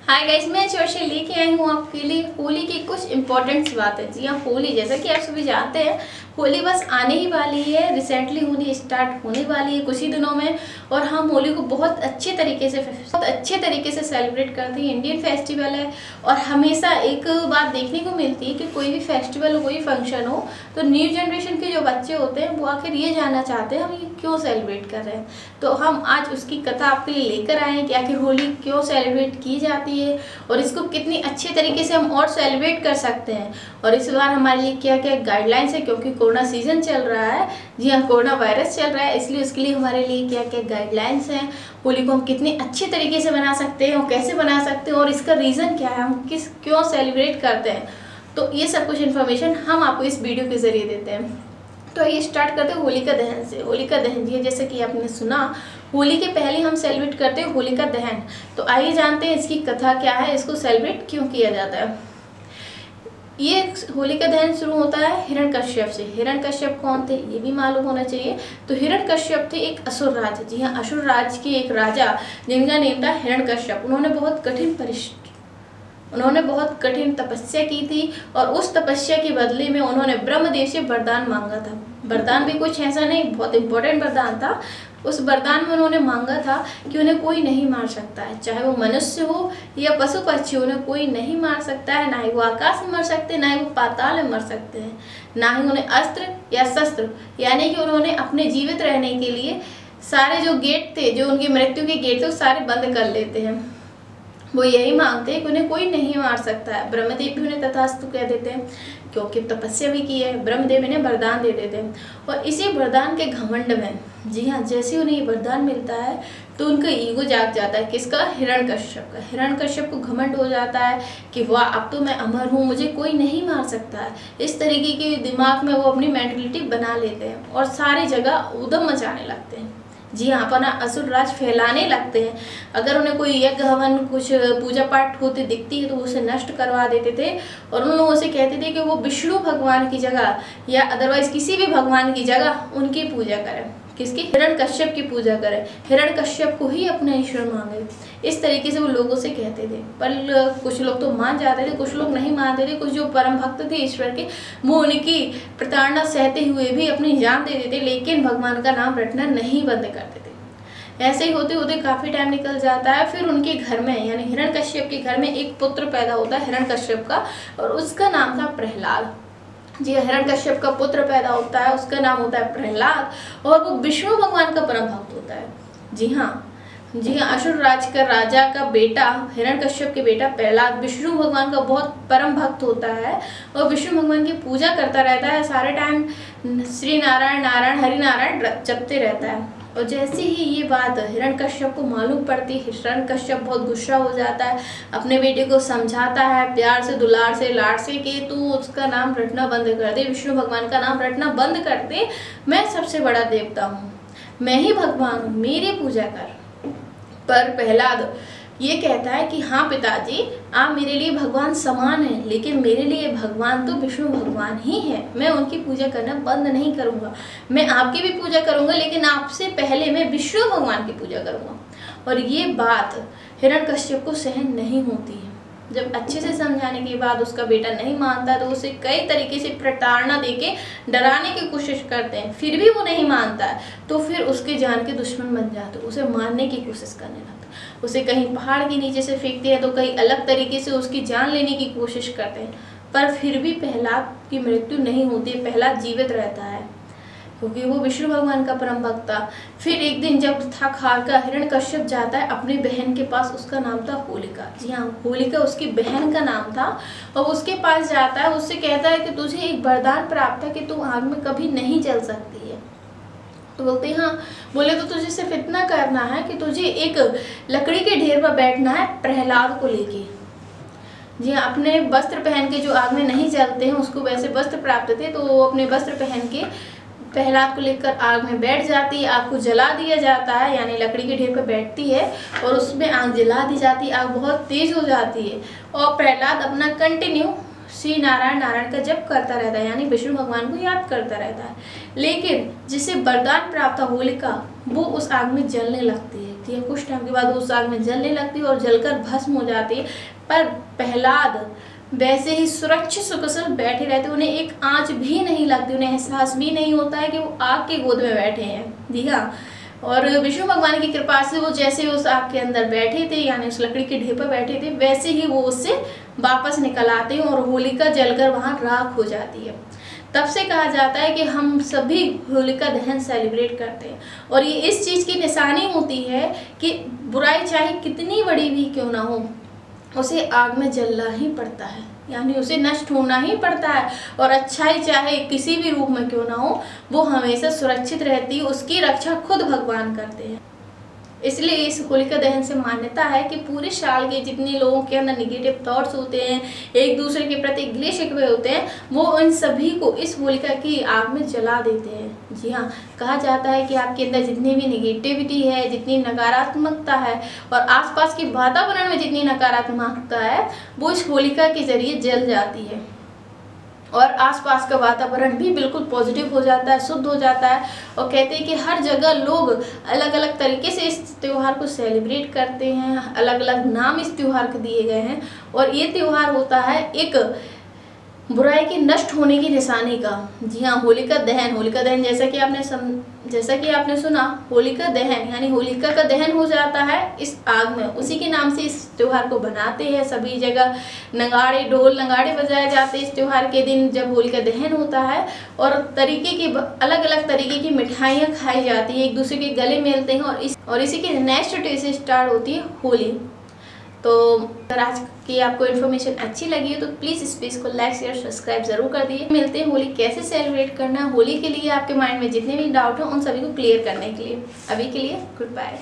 Hi guys, मैं चर्चा लेके आई हूँ आपके लिए होली की कुछ इंपॉर्टेंट बातें। जी हाँ, होली जैसा कि आप सभी जानते हैं, होली बस आने ही वाली है, रिसेंटली होली स्टार्ट होने वाली है कुछ ही दिनों में। और हम होली को बहुत अच्छे तरीके से सेलिब्रेट करते हैं। इंडियन फेस्टिवल है और हमेशा एक बात देखने को मिलती है कि कोई भी फेस्टिवल हो, कोई फंक्शन हो, तो न्यू जनरेशन के जो बच्चे होते हैं वो आखिर ये जानना चाहते हैं हम ये क्यों सेलिब्रेट कर रहे हैं। तो हम आज उसकी कथा आपके लिए लेकर आए हैं कि आखिर होली क्यों सेलिब्रेट की जाती है और इसको कितनी अच्छे तरीके से हम और सेलिब्रेट कर सकते हैं। और इस बार हमारे लिए क्या क्या गाइडलाइंस है, क्योंकि कोरोना सीजन चल रहा है। जी हाँ, कोरोना वायरस चल रहा है, इसलिए उसके लिए हमारे लिए क्या क्या गाइडलाइंस हैं, होली को हम कितने अच्छे तरीके से बना सकते हैं और कैसे बना सकते हैं और इसका रीज़न क्या है, हम क्यों सेलिब्रेट करते हैं। तो ये सब कुछ इन्फॉर्मेशन हम आपको इस वीडियो के ज़रिए देते हैं। तो ये स्टार्ट करते हैं होलिका दहन से। होलिका दहन जी, जैसे कि आपने सुना, होली के पहले हम सेलिब्रेट करते हैं होलिका दहन। तो आइए जानते हैं इसकी कथा क्या है, इसको सेलिब्रेट क्यों किया जाता है। ये होलिका दहन शुरू होता है हिरण्यकश्यप से। हिरण्यकश्यप कौन थे ये भी मालूम होना चाहिए। तो हिरण्यकश्यप थे एक असुर राज। जी हाँ, असुर राज के एक राजा जिनका नेम था हिरण्यकश्यप। उन्होंने बहुत कठिन तपस्या की थी और उस तपस्या के बदले में उन्होंने ब्रह्मदेव से वरदान मांगा था। वरदान भी कुछ ऐसा नहीं, बहुत इंपॉर्टेंट वरदान था। उस वरदान में उन्होंने मांगा था कि उन्हें कोई नहीं मार सकता है, चाहे वो मनुष्य हो या पशु पक्षी, उन्हें कोई नहीं मार सकता है। ना ही वो आकाश में मर सकते हैं, ना ही वो पाताल में मर सकते हैं, ना ही उन्हें अस्त्र या शस्त्र, यानी कि उन्होंने अपने जीवित रहने के लिए सारे जो गेट थे, जो उनकी मृत्यु के गेट थे, वो सारे बंद कर लेते हैं। वो यही मांगते हैं कि उन्हें कोई नहीं मार सकता है। ब्रह्मदेव भी उन्हें तथास्तु कह देते हैं, क्योंकि तपस्या भी की है। ब्रह्मदेव इन्हें वरदान दे देते हैं और इसी वरदान के घमंड में, जी हाँ, जैसे उन्हें ये वरदान मिलता है तो उनका ईगो जाग जाता है। किसका? हिरण्यकश्यप का। हिरण्यकश्यप को घमंड हो जाता है कि वाह, अब तो मैं अमर हूँ, मुझे कोई नहीं मार सकता है। इस तरीके के दिमाग में वो अपनी मेंटलिटी बना लेते हैं और सारी जगह उधम मचाने लगते हैं। जी हाँ, अपना असुर राज फैलाने लगते हैं। अगर उन्हें कोई यज्ञ हवन, कुछ पूजा पाठ होते दिखती है तो उसे नष्ट करवा देते थे और उन लोगों से कहते थे कि वो विष्णु भगवान की जगह या अदरवाइज किसी भी भगवान की जगह उनकी पूजा करें। किसकी? हिरण्यकश्यप की पूजा करें, हिरण्यकश्यप को ही अपना ईश्वर मांगे। इस तरीके से वो लोगों से कहते थे। पर कुछ लोग तो मान जाते थे, कुछ लोग नहीं मानते थे। कुछ जो परम भक्त थे ईश्वर के, वो उनकी प्रताड़ना सहते हुए भी अपनी जान दे देते, लेकिन भगवान का नाम रटना नहीं बंद करते थे। ऐसे ही होते होते काफ़ी टाइम निकल जाता है। फिर उनके घर में, यानी हिरण्यकश्यप के घर में एक पुत्र पैदा होता है हिरण्यकश्यप का, और उसका नाम था प्रहलाद। जी, हिरण्यकश्यप का पुत्र पैदा होता है, उसका नाम होता है प्रहलाद और वो विष्णु भगवान का परम भक्त होता है। जी हाँ, असुर राज का राजा का बेटा, हिरण्यकश्यप के बेटा प्रहलाद विष्णु भगवान का बहुत परम भक्त होता है और विष्णु भगवान की पूजा करता रहता है। सारे टाइम श्री नारायण नारायण हरि नारायण जपते रहता है। और जैसे ही ये बात हिरण्यकश्यप को मालूम पड़ती, हिरण्यकश्यप बहुत गुस्सा हो जाता है, अपने बेटे को समझाता है प्यार से, दुलार से, लाड से कि तू उसका नाम रटना बंद कर दे, विष्णु भगवान का नाम रटना बंद कर दे। मैं सबसे बड़ा देवता हूँ, मैं ही भगवान हूँ, मेरी पूजा कर। पर प्रहलाद ये कहता है कि हाँ पिताजी, आप मेरे लिए भगवान समान हैं, लेकिन मेरे लिए भगवान तो विष्णु भगवान ही है। मैं उनकी पूजा करना बंद नहीं करूँगा, मैं आपकी भी पूजा करूँगा, लेकिन आपसे पहले मैं विष्णु भगवान की पूजा करूँगा। और ये बात हिरण्यकश्यप को सहन नहीं होती है। जब अच्छे से समझाने के बाद उसका बेटा नहीं मानता तो उसे कई तरीके से प्रताड़ना देके डराने की कोशिश करते हैं, फिर भी वो नहीं मानता है तो फिर उसके जान के दुश्मन बन जाते, उसे मारने की कोशिश करने लगते। उसे कहीं पहाड़ के नीचे से फेंकते हैं तो कहीं अलग तरीके से उसकी जान लेने की कोशिश करते हैं, पर फिर भी प्रहलाद की मृत्यु नहीं होती, प्रहलाद जीवित रहता है क्योंकि वो विष्णु भगवान का परम भक्त था। फिर एक दिन जब थक हार कर हिरण्यकश्यप जाता है अपनी बहन के पास, उसका नाम था होलिका। जी हाँ, होलिका उसकी बहन का नाम था और उसके पास जाता है, उससे कहता है कि तुझे एक वरदान प्राप्त है कि तू आग में कभी नहीं जल सकती है। तो बोलते हैं हाँ। बोले तो तुझे सिर्फ इतना करना है कि तुझे एक लकड़ी के ढेर पर बैठना है प्रहलाद को लेके। जी हाँ, अपने वस्त्र पहन के, जो आग में नहीं जलते हैं उसको वैसे वस्त्र प्राप्त थे, तो वो अपने वस्त्र पहन के प्रहलाद को लेकर आग में बैठ जाती है। आग को जला दिया जाता है, यानी लकड़ी के ढेर पर बैठती है और उसमें आग जला दी जाती है। आग बहुत तेज हो जाती है और प्रहलाद अपना कंटिन्यू श्री नारायण नारायण का जप करता रहता है, यानी विष्णु भगवान को याद करता रहता है। लेकिन जिसे वरदान प्राप्त था होलिका, वो उस आग में जलने लगती है। जी हाँ, कुछ टाइम के बाद वो उस आग में जलने लगती है और जलकर भस्म हो जाती है। पर प्रहलाद वैसे ही सुरक्षित सुकुशल बैठे रहते, उन्हें एक आंच भी नहीं लगती, उन्हें एहसास भी नहीं होता है कि वो आग की गोद में बैठे हैं। जी हाँ, और विष्णु भगवान की कृपा से वो जैसे उस आग के अंदर बैठे थे, यानी उस लकड़ी के ढेर पर बैठे थे, वैसे ही वो उससे वापस निकल आते हैं और होलिका जलकर वहाँ राख हो जाती है। तब से कहा जाता है कि हम सभी होलिका दहन सेलिब्रेट करते हैं और ये इस चीज़ की निशानी होती है कि बुराई चाहे कितनी बड़ी भी क्यों ना हो, उसे आग में जलना ही पड़ता है, यानी उसे नष्ट होना ही पड़ता है। और अच्छाई चाहे किसी भी रूप में क्यों ना हो, वो हमेशा सुरक्षित रहती है, उसकी रक्षा खुद भगवान करते हैं। इसलिए इस होलिका दहन से मान्यता है कि पूरे साल के जितने लोगों के अंदर निगेटिव थॉट्स होते हैं, एक दूसरे के प्रति गिले शिकवे होते हैं, वो इन सभी को इस होलिका की आग में जला देते हैं। जी हाँ, कहा जाता है कि आपके अंदर जितनी भी निगेटिविटी है, जितनी नकारात्मकता है और आसपास के वातावरण में जितनी नकारात्मकता है, वो इस होलिका के जरिए जल जाती है और आसपास का वातावरण भी बिल्कुल पॉजिटिव हो जाता है, शुद्ध हो जाता है। और कहते हैं कि हर जगह लोग अलग अलग तरीके से इस त्यौहार को सेलिब्रेट करते हैं, अलग अलग नाम इस त्यौहार को दिए गए हैं और ये त्यौहार होता है एक बुराई के नष्ट होने की निशानी का। जी हाँ, होलिका दहन जैसा कि आपने सुना, होलिका दहन यानी होलिका का दहन हो जाता है इस आग में, उसी के नाम से इस त्योहार को बनाते हैं। सभी जगह ढोल नगाड़े बजाए जाते हैं इस त्योहार के दिन जब होलिका दहन होता है और अलग अलग तरीके की मिठाइयाँ खाई जाती है, एक दूसरे के गले मिलते हैं और इसी के नेक्स्ट डे से स्टार्ट होती है होली। तो अगर आज की आपको इन्फॉर्मेशन अच्छी लगी है तो प्लीज़ इस पेज को लाइक शेयर सब्सक्राइब जरूर कर दिए। मिलते हैं होली कैसे सेलिब्रेट करना है, होली के लिए आपके माइंड में जितने भी डाउट हैं उन सभी को क्लियर करने के लिए। अभी के लिए गुड बाय।